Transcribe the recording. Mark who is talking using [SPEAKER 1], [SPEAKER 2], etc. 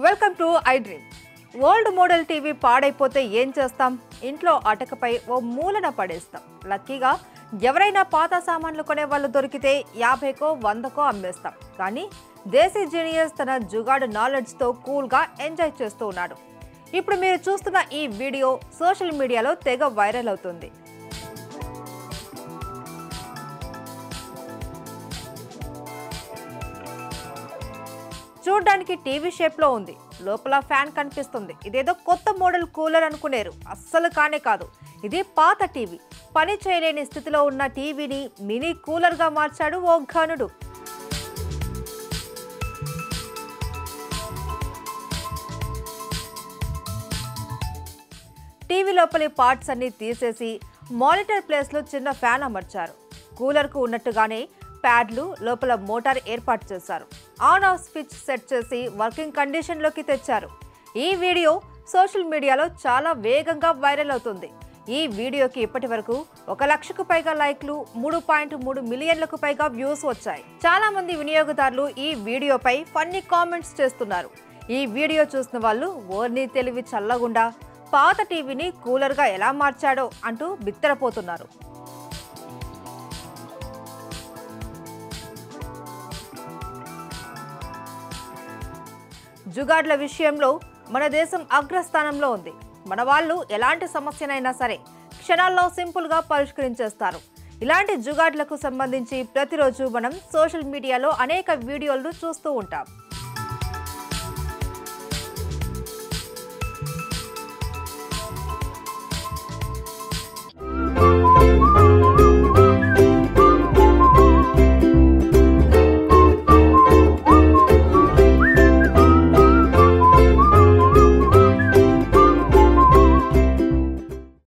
[SPEAKER 1] Welcome to I dream. Old model TV పాడైపోతే ఏం చేస్తాం? ఇంట్లో అటకపై ఓ మూలన పడేస్తాం. లక్కీగా ఎవరైనా పాత సామాన్లు కొనే వాళ్ళు దొరికితే 50కో 100కో అమ్మేస్తాం. కానీ దేశీ జీనియస్ తన జుగాడు నాలెడ్జ్తో కూల్గా ఎంజాయ్ చేస్తూ ఉన్నాడు. ఇప్పుడు మీరు చూస్తున్న ఈ వీడియో సోషల్ మీడియాలో తెగ వైరల్ అవుతుంది. చూడడానికి టీవీ షేప్లో ఉంది. లోపల ఫ్యాన్ కనిపిస్తుంది. ఇదేదో కొత్త మోడల్ కూలర్ అనుకునేరు. అస్సలు కానే కాదు. ఇది పాత టీవీ. పని చేయలేని స్థితిలో ఉన్న టీవీని మినీ కూలర్గా మార్చాడు ఓ ఘనుడు. టీవీ లోపలి పార్ట్స్ అన్ని తీసేసి మానిటర్ ప్లేస్లో చిన్న ఫ్యాన్ అమర్చారు. కూలర్కు ఉన్నట్టుగానే ప్యాడ్లు లోపల మోటార్ ఏర్పాటు చేశారు. ఆన్ ఆఫ్ స్విచ్ సెట్ చేసి వర్కింగ్ కండిషన్లోకి తెచ్చారు. ఈ వీడియో సోషల్ మీడియాలో చాలా వేగంగా వైరల్ అవుతుంది. ఈ వీడియోకి ఇప్పటి వరకు 1 లక్షకు పైగా లైక్లు, 3.3 మిలియన్లకు పైగా వ్యూస్ వచ్చాయి. చాలా మంది వినియోగదారులు ఈ వీడియోపై ఫన్నీ కామెంట్స్ చేస్తున్నారు. ఈ వీడియో చూసిన వాళ్ళు ఓర్ని తెలివి చల్లగుండా పాత టీవీని కూలర్గా ఎలా మార్చాడో అంటూ బిత్తరపోతున్నారు. జుగాడ్ల విషయంలో మన దేశం అగ్రస్థానంలో ఉంది. మన వాళ్ళు ఎలాంటి సమస్యనైనా సరే క్షణాల్లో సింపుల్గా పరిష్కరించేస్తారు. ఇలాంటి జుగాడ్లకు సంబంధించి ప్రతిరోజు మనం సోషల్ మీడియాలో అనేక వీడియోలను చూస్తూ ఉంటాం.